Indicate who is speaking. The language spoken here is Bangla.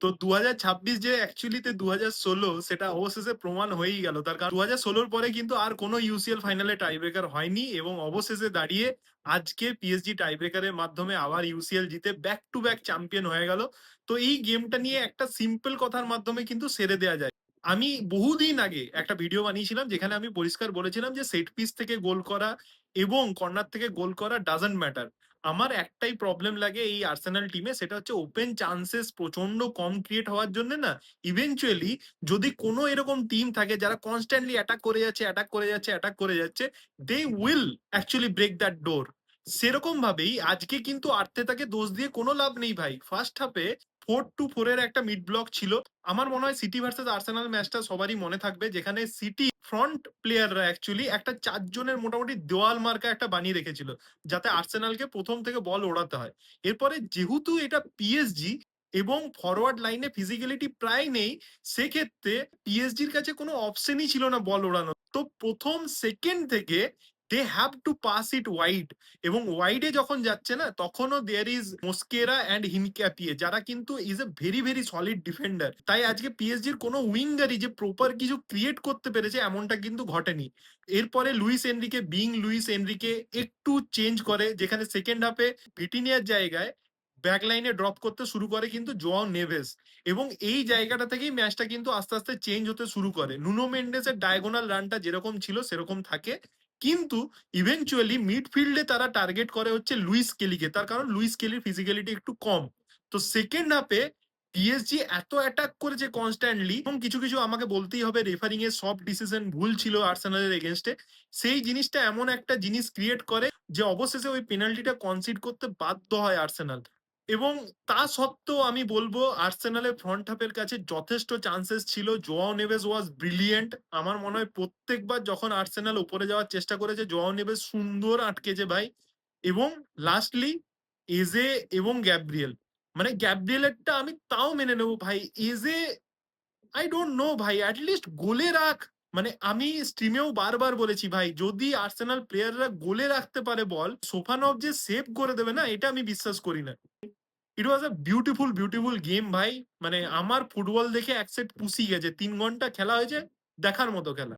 Speaker 1: তো ২০২৬ যে অ্যাকচুয়ালিতে ২০১৬ সেটা অবশেষে প্রমাণ হয়েই গেল। তার কারণ ২০১৬ র পরে কিন্তু আর কোনো ইউসিএল ফাইনালে টাই ব্রেকার হয়নি এবং অবশেষে দাঁড়িয়ে আজকে পিএসজি টাই ব্রেকারের মাধ্যমে আবার ইউসিএল জিতে ব্যাক টু ব্যাক চ্যাম্পিয়ন হয়ে গেল। তো এই গেমটা নিয়ে একটা সিম্পল কথার মাধ্যমে কিন্তু সেরে দেয়া যায়। আমি বহুদিন আগে একটা ভিডিও বানিয়েছিলাম যেখানে আমি পরিষ্কার বলেছিলাম যে সেট পিস থেকে গোল করা এবং কর্নার থেকে গোল করা ডাজন্ট ম্যাটার। আমার একটাই প্রবলেম লাগে এই আর্সেনাল টিমে, সেটা হচ্ছে ওপেন চান্সেস প্রচন্ড কম ক্রিয়েট হওয়ার জন্য না ইভেনচুয়ালি যদি কোনো এরকম টিম থাকে যারা কনস্ট্যান্টলি অ্যাটাক করে যাচ্ছে অ্যাটাক করে যাচ্ছে অ্যাটাক করে যাচ্ছে, they will actually break that door. সেরকম ভাবেই আজকে কিন্তু আর্তেতাকে দোষ দিয়ে কোনো লাভ নেই ভাই। ফার্স্ট হাফে 4-4 এর একটা মিড ব্লক ছিল। আমার মনে হয় সিটি ভার্সেস আর্সেনাল ম্যাচটা সবারই মনে থাকবে, যেখানে সিটি ফ্রন্ট প্লেয়াররা অ্যাকচুয়ালি একটা ৪ জনের মোটামুটি দেওয়াল মার্কা একটা বানিয়ে রেখেছিল, যাতে আর্সেনালকে প্রথম থেকে বল ওড়াতে হয়। এরপরে যেহেতু এটা পিএসজি এবং ফরওয়ার্ড লাইনে ফিজিক্যালিটি প্রায় নেই, সেক্ষেত্রে পিএসজির কাছে কোনো অপশনই ছিল না বল ওড়ানো। তো প্রথম সেকেন্ড থেকে they have to pass it wide, এবং ওয়াইডে যখন যাচ্ছে না তখনও দেয়ার ইজ মোস্কেরা অ্যান্ড হিনক্যাপিয়ে, যারা কিন্তু is a very very solid defender. তাই আজকে পিএসজির কোনো উইঙ্গারই যে প্রপার কিছু ক্রিয়েট করতে পেরেছে এমনটা কিন্তু ঘটেনি। এরপরে Luis Enrique being Luis Enrique একটু চেঞ্জ করে, যেখানে সেকেন্ড হাফে ভিটিনিয়ার জায়গায় ব্যাক লাইনে ড্রপ করতে শুরু করে কিন্তু জোয়াও নেভেস, এবং এই জায়গাটা থেকেই ম্যাচটা কিন্তু আস্তে আস্তে চেঞ্জ হতে শুরু করে। নুনো মেন্ডেসের ডায়াগোনাল রানটা যেরকম ছিল সেরকম থাকে, কিন্তু ইভেনচুয়ালি মিডফিল্ডে তারা টার্গেট করে হচ্ছে লুইস কেলিকে, তার কারণ লুইস কেলির ফিজিক্যালিটি একটু কম। তো সেকেন্ড হাফে পিএসজি এত অ্যাটাক করেছে কনস্ট্যান্টলি, এবং কিছু কিছু আমাকে বলতেই হবে রেফারিং এর সব ডিসিশন ভুল ছিল আর্সেনালের এগেনস্টে। সেই জিনিসটা এমন একটা জিনিস ক্রিয়েট করে যে অবশেষে ওই পেনাল্টিটা কনসিড করতে বাধ্য হয় আর্সেনাল। এবং তা সত্ত্বেও আমি বলবো আর্সেনালের ফ্রন্ট হাফের কাছে যথেষ্ট চান্সেস ছিল। জোয়াও নেভেস ওয়াজ ব্রিলিয়েন্ট। আমার মনে হয় প্রত্যেকবার যখন আর্সেনাল উপরে যাওয়ার চেষ্টা করেছে জোয়াও নেভেস সুন্দর আটকেছে ভাই। এবং লাস্টলি এজে এবং গ্যাব্রিয়েল, মানে গ্যাব্রিয়েলেরটা আমি তাও মেনে নেবো ভাই। এজে আই ডোন্ট নো ভাই, অ্যাটলিস্ট গোলে রাখ। মানে আমি স্ট্রিমেও বারবার বলেছি ভাই, যদি আর্সেনাল প্লেয়াররা গোলে রাখতে পারে বল, সোফানভ যে সেভ করে দেবে না, এটা আমি বিশ্বাস করি না। ইট ওয়াজ আ বিউটিফুল বিউটিফুল গেম ভাই। মানে আমার ফুটবল দেখে এক সেট পুষি গেছে। ৩ ঘন্টা খেলা হয়েছে, দেখার মতো খেলা।